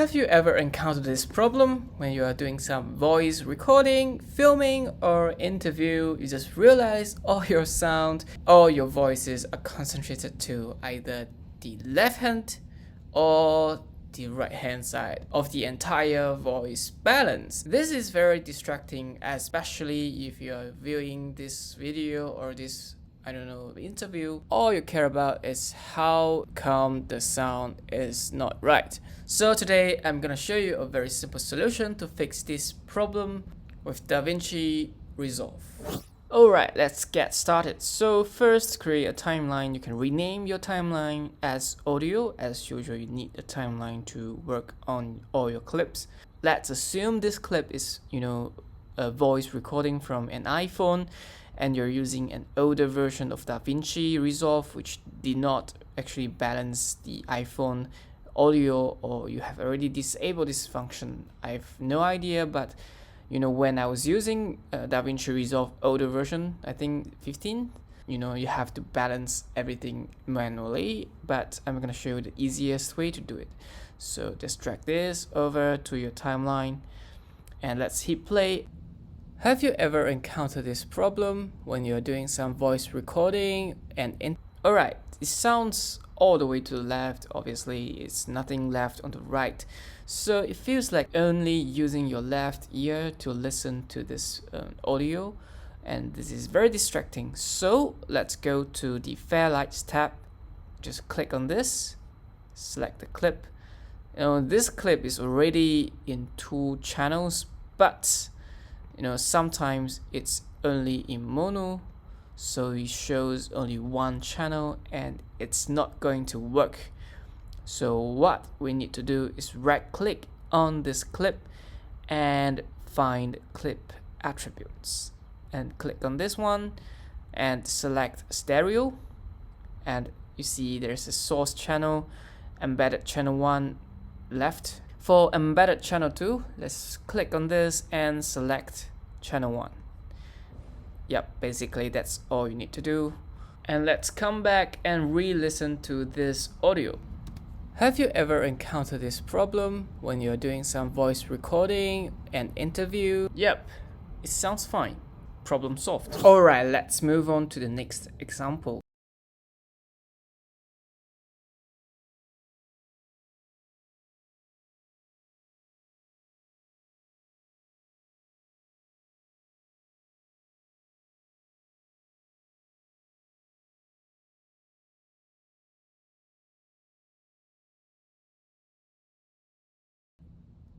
Have you ever encountered this problem when you are doing some voice recording, filming, or interview? You just realize all your sound, all your voices are concentrated to either the left hand or the right hand side of the entire voice balance. This is very distracting, especially if you are viewing this video or this interview. All you care about is how come the sound is not right. So today I'm gonna show you a very simple solution to fix this problem with Davinci Resolve. Alright, let's get started. So first, create a timeline. You can rename your timeline as audio. As usual, you need a timeline to work on all your clips. Let's assume this clip is, a voice recording from an iPhone, and you're using an older version of Davinci Resolve, which did not actually balance the iPhone audio, or you have already disabled this function. I have no idea, but when I was using Davinci Resolve older version, I think 15, you have to balance everything manually, but I'm gonna show you the easiest way to do it. So just drag this over to your timeline and let's hit play. Have you ever encountered this problem when you're doing some voice recording Alright, it sounds all the way to the left. Obviously, it's nothing left on the right. So it feels like only using your left ear to listen to this audio, and this is very distracting. So let's go to the Fairlights tab. Just click on this, select the clip. This clip is already in 2 channels, but sometimes it's only in mono, so it shows only 1 channel and it's not going to work. So what we need to do is right click on this clip and find clip attributes and click on this one and select stereo, and you see there's a source channel, embedded channel 1 left. For embedded channel 2, let's click on this and select channel 1. Yep, basically that's all you need to do. And let's come back and re-listen to this audio. Have you ever encountered this problem when you're doing some voice recording and interview? Yep, it sounds fine. Problem solved. Alright, let's move on to the next example.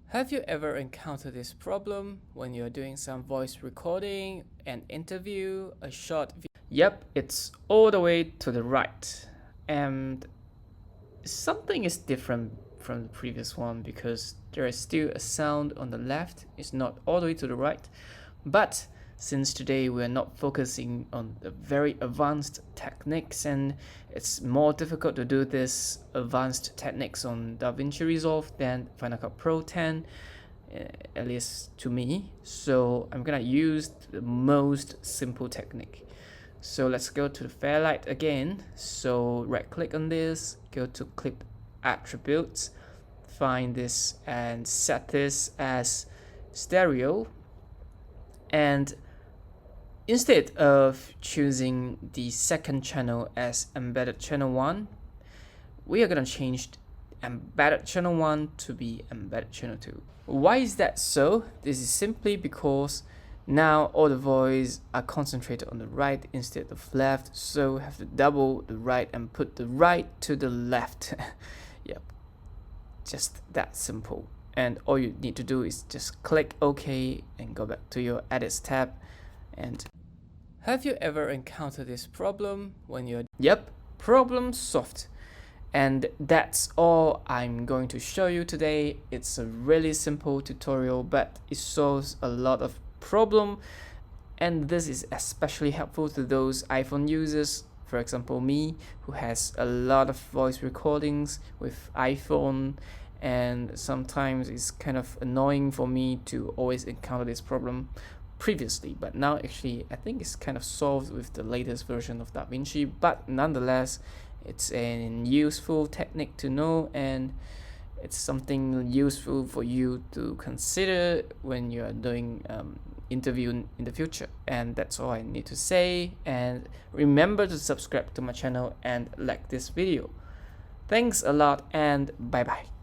Have you ever encountered this problem when you're doing some voice recording, an interview, a short video? Yep, it's all the way to the right. And something is different from the previous one because there is still a sound on the left. It's not all the way to the right. But since today we're not focusing on the very advanced techniques, and it's more difficult to do this advanced techniques on Davinci Resolve than Final Cut Pro 10, at least to me. So I'm gonna use the most simple technique. So let's go to the Fairlight again. So right click on this, go to clip attributes, find this and set this as stereo, and instead of choosing the second channel as embedded channel 1, we are going to change embedded channel 1 to be embedded channel 2. Why is that so? This is simply because now all the voice are concentrated on the right instead of left, so we have to double the right and put the right to the left. Yep, just that simple. And all you need to do is just click OK and go back to your Edits tab. And have you ever encountered this problem when you're... Yep, problem solved. And that's all I'm going to show you today. It's a really simple tutorial, but it solves a lot of problem, and this is especially helpful to those iPhone users, for example me, who has a lot of voice recordings with iPhone, and sometimes it's kind of annoying for me to always encounter this problem previously, but now actually I think it's kind of solved with the latest version of Davinci. But nonetheless, it's a useful technique to know, and It's something useful for you to consider when you are doing interview in the future. And that's all I need to say. And remember to subscribe to my channel and like this video. Thanks a lot and bye bye.